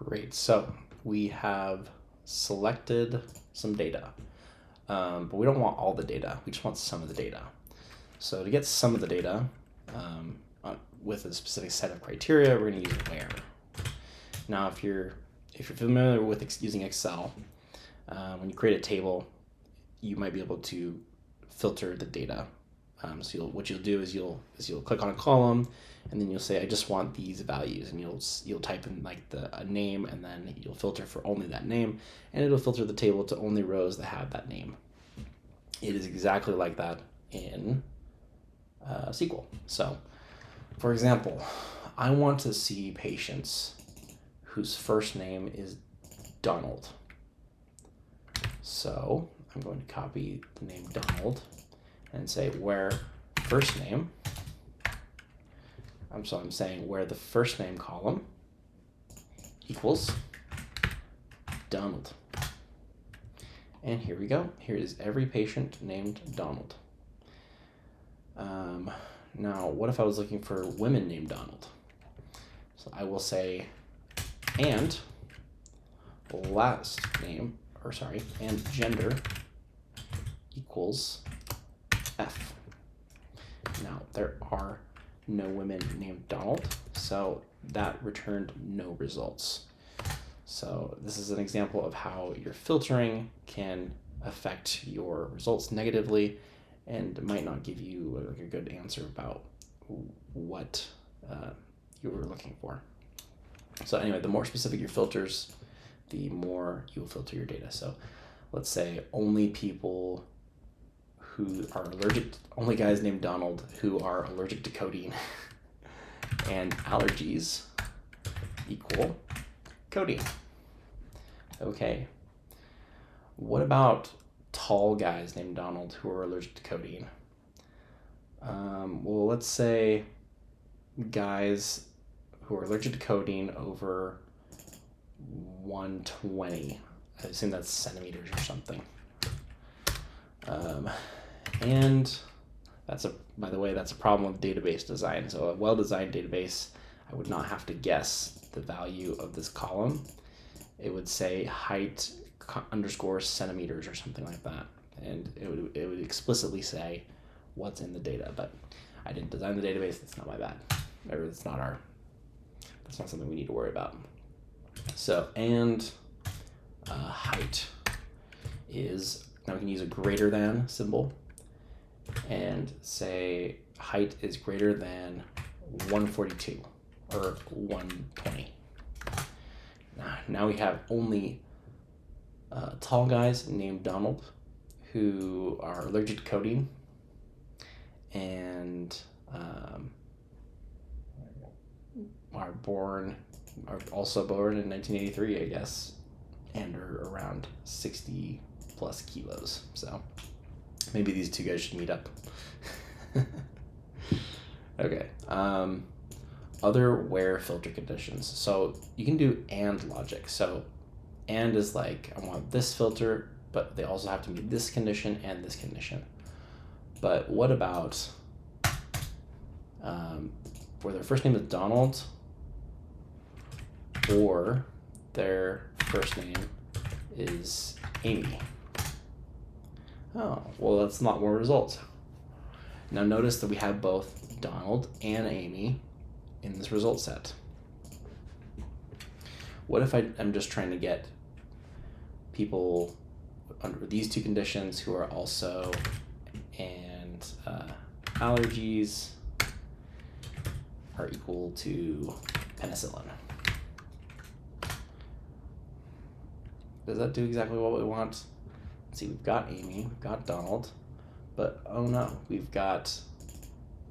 Great, so we have selected some data, but we don't want all the data, we just want some of the data. So to get some of the data with a specific set of criteria, we're going to use where. Now if you're familiar with using Excel, when you create a table, you might be able to filter the data. So what you'll do is you'll click on a column, and then you'll say, I just want these values, and you'll type in like a name, and then you'll filter for only that name, and it'll filter the table to only rows that have that name. It is exactly like that in SQL. So, for example, I want to see patients whose first name is Donald. So I'm going to copy the name Donald and say where first name. So I'm saying where the first name column equals Donald. And here we go. Here is every patient named Donald. Now, what if I was looking for women named Donald? So I will say and last name, and gender equals F. Now, there are no women named Donald, so that returned no results. So this is an example of how your filtering can affect your results negatively and might not give you a good answer about what you were looking for. So anyway, the more specific your filters, the more you will filter your data. So let's say only guys named Donald who are allergic to codeine and allergies equal codeine. Okay. What about tall guys named Donald who are allergic to codeine? Well, let's say guys who are allergic to codeine over 120. I assume that's centimeters or something. And by the way, that's a problem with database design. So a well-designed database, I would not have to guess the value of this column. It would say height _ centimeters or something like that. And it would explicitly say what's in the data, but I didn't design the database. That's not my bad. Or that's not something we need to worry about. So, and height is, now we can use a greater than symbol and say height is greater than 142 or 120. Now we have only tall guys named Donald who are allergic to codeine and are also born in 1983, I guess, and are around 60 plus kilos. So maybe these two guys should meet up. Okay. Other where filter conditions. So you can do and logic. So and is like, I want this filter, but they also have to meet this condition and this condition. But what about where their first name is Donald or their first name is Amy? Oh, well, that's not more results. Now notice that we have both Donald and Amy in this result set. What if I'm just trying to get people under these two conditions who are also and allergies are equal to penicillin? Does that do exactly what we want? Let's see, we've got Amy, we've got Donald, but oh no, we've got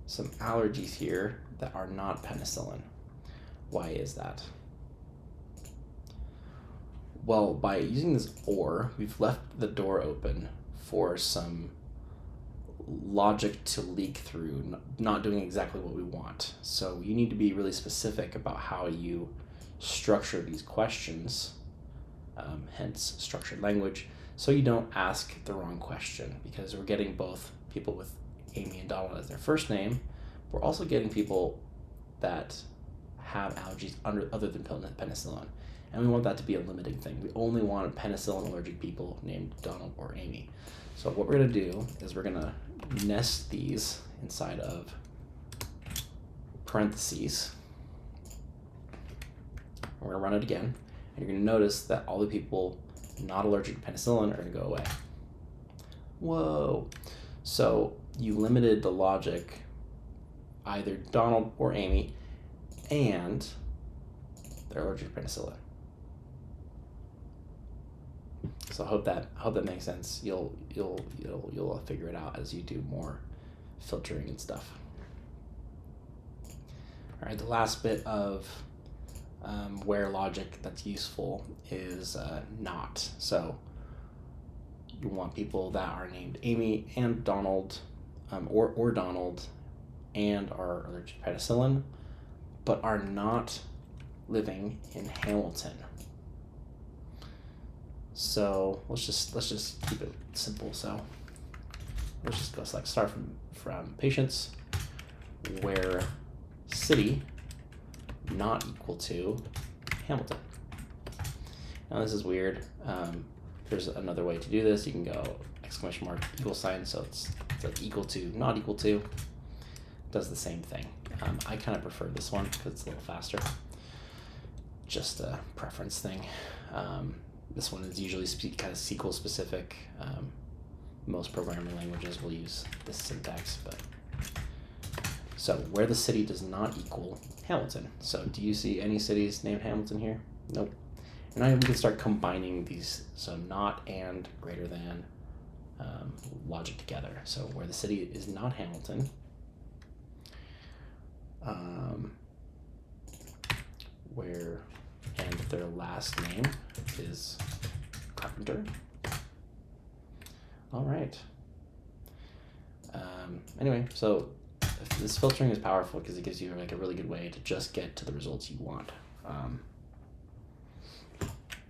some allergies here that are not penicillin. Why is that? Well, by using this or, we've left the door open for some logic to leak through, not doing exactly what we want. So you need to be really specific about how you structure these questions, hence structured language, so you don't ask the wrong question, because we're getting both people with Amy and Donald as their first name. We're also getting people that have allergies other than penicillin. And we want that to be a limiting thing. We only want penicillin allergic people named Donald or Amy. So what we're going to do is we're going to nest these inside of parentheses. We're going to run it again. And you're going to notice that all the people not allergic to penicillin are going to go away. Whoa. So you limited the logic either Donald or Amy, and they're allergic to penicillin. So I hope that makes sense. You'll figure it out as you do more filtering and stuff. All right, the last bit of where logic that's useful is not. So you want people that are named Amy and Donald, or Donald, and are allergic to penicillin, but are not living in Hamilton. So let's just keep it simple. So let's just go start from patients, where city not equal to Hamilton. Now this is weird. There's another way to do this. You can go exclamation mark equal sign, so it's like equal to, not equal to. Does the same thing. I kind of prefer this one because it's a little faster. Just a preference thing. This one is usually kind of SQL specific. Most programming languages will use this syntax, but so where the city does not equal Hamilton. So do you see any cities named Hamilton here? Nope. And now we can start combining these, so not and greater than logic together. So where the city is not Hamilton, where and their last name is Carpenter. All right. Anyway, so this filtering is powerful because it gives you like a really good way to just get to the results you want.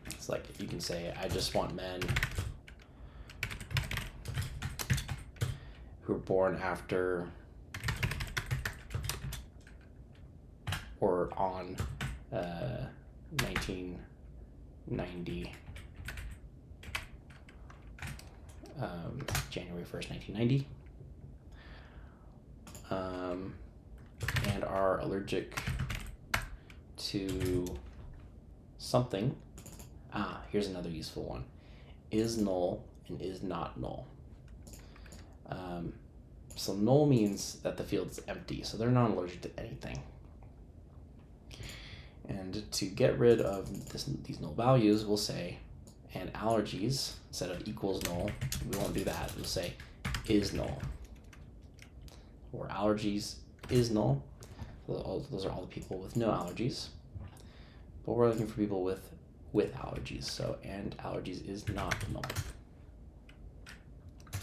It's like you can say, I just want men who were born after or on 1990, January 1st, 1990, and are allergic to something. Here's another useful one. Is null and is not null. So null means that the field is empty, so they're not allergic to anything. And to get rid of these null values, we'll say, and allergies, instead of equals null, we won't do that. We'll say is null. Or allergies is null. Those are all the people with no allergies. But we're looking for people with allergies. So, and allergies is not null.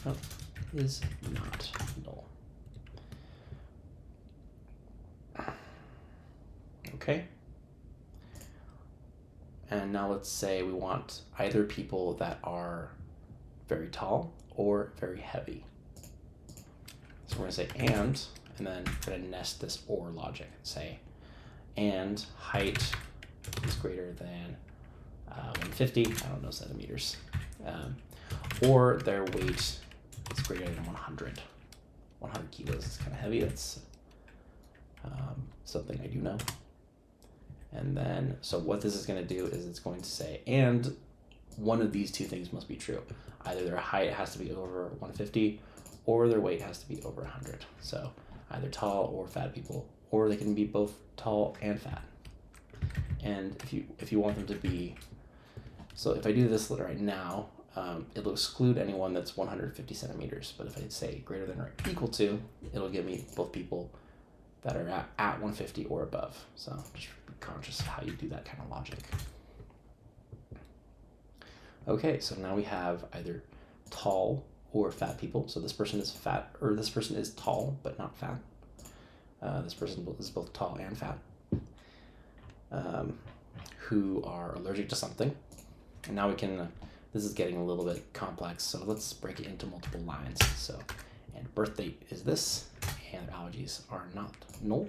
No, is not null. Okay. And now let's say we want either people that are very tall or very heavy. So we're going to say and then we're going to nest this or logic. Say, and height is greater than 150, I don't know, centimeters. Or their weight is greater than 100. 100 kilos is kind of heavy. That's something I do know. And then, so what this is going to do is it's going to say, and one of these two things must be true. Either their height has to be over 150 or their weight has to be over 100. So either tall or fat people, or they can be both tall and fat. And if you want them to be, so if I do this right now, it'll exclude anyone that's 150 centimeters. But if I say greater than or equal to, it'll give me both people that are at 150 or above. So just be conscious of how you do that kind of logic. Okay, so now we have either tall or fat people. So this person is fat, or this person is tall but not fat. This person is both tall and fat, who are allergic to something. And now we can, this is getting a little bit complex, so let's break it into multiple lines. So, and birth date is this, and their allergies are not null.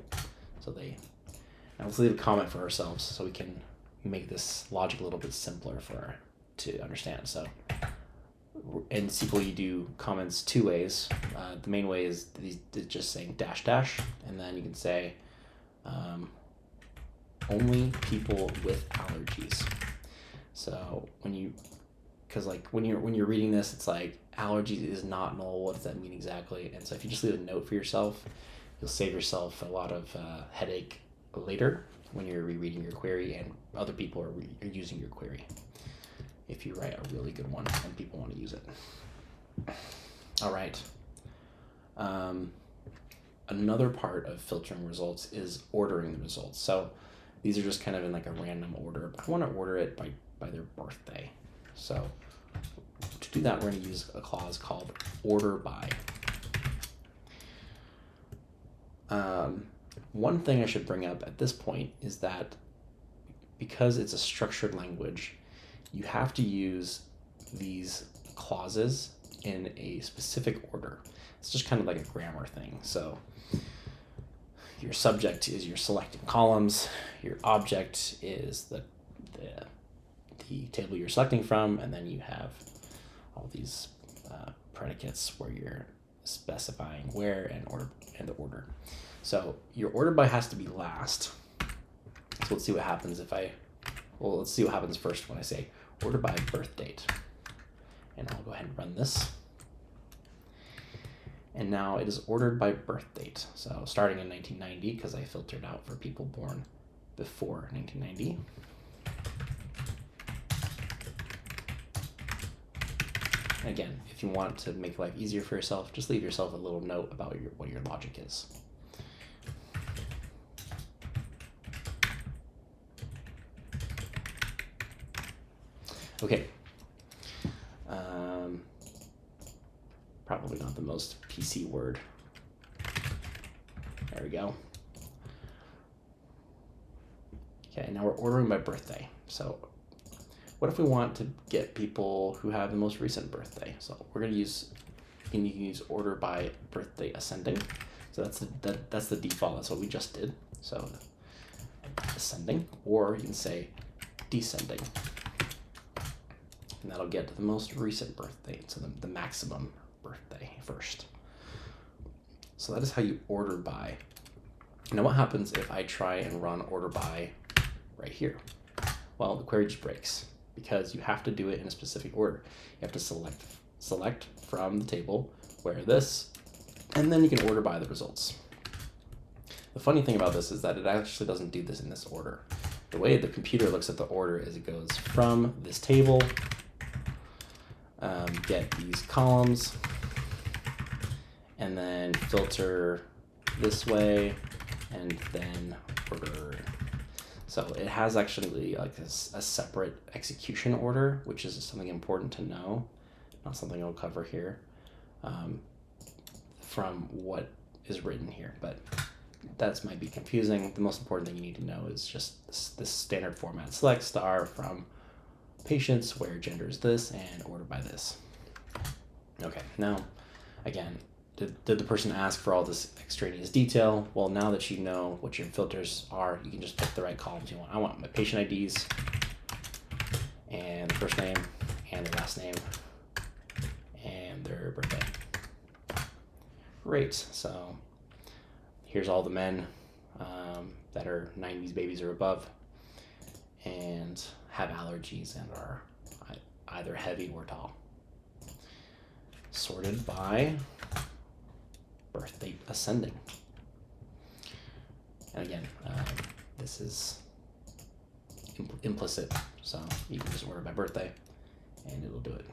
So now let's leave a comment for ourselves so we can make this logic a little bit simpler to understand. So in SQL, you do comments two ways. The main way is just saying dash dash, and then you can say only people with allergies. So because like when you're reading this, it's like allergies is not null. What does that mean exactly? And so if you just leave a note for yourself, you'll save yourself a lot of headache later when you're rereading your query and other people are using your query. If you write a really good one and people want to use it. All right. Another part of filtering results is ordering the results. So these are just kind of in like a random order. I want to order it by their birthday. So to do that, we're going to use a clause called order by. One thing I should bring up at this point is that because it's a structured language, you have to use these clauses in a specific order. It's just kind of like a grammar thing. So your subject is your selecting columns, your object is the table you're selecting from, and then you have all these predicates where you're specifying where and the order. So your order by has to be last. So let's see what happens let's see what happens first when I say order by birth date. And I'll go ahead and run this. And now it is ordered by birth date. So starting in 1990, because I filtered out for people born before 1990. Again, if you want to make life easier for yourself, just leave yourself a little note about what your logic is. Okay. Probably not the most PC word. There we go. Okay, now we're ordering by birthday. So what if we want to get people who have the most recent birthday? So we're going to use, you can use order by birthday ascending. So that's the default. That's what we just did. So ascending, or you can say descending. And that'll get to the most recent birthday, so the maximum birthday first. So that is how you order by. Now what happens if I try and run order by right here? Well, the query just breaks because you have to do it in a specific order. You have to select from the table where this, and then you can order by the results. The funny thing about this is that it actually doesn't do this in this order. The way the computer looks at the order is it goes from this table, get these columns, and then filter this way, and then order. So it has actually like a separate execution order, which is something important to know, not something I'll cover here, from what is written here, but that might be confusing. The most important thing you need to know is just this standard format. Select star from patients where gender is this and order by this. Okay, now, again, did the person ask for all this extraneous detail? Well, now that you know what your filters are, you can just pick the right columns you want. I want my patient IDs and the first name and the last name and their birthday. Great, so here's all the men that are 90s babies or above and have allergies and are either heavy or tall. Sorted by birth date ascending. And again, this is implicit, so you can just order by birthday and it'll do it.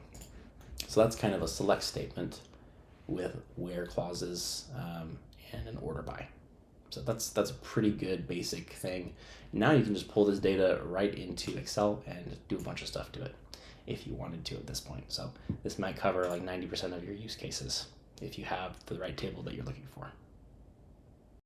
So that's kind of a select statement with where clauses and an order by. So that's a pretty good basic thing. Now you can just pull this data right into Excel and do a bunch of stuff to it if you wanted to at this point. So this might cover like 90% of your use cases if you have the right table that you're looking for.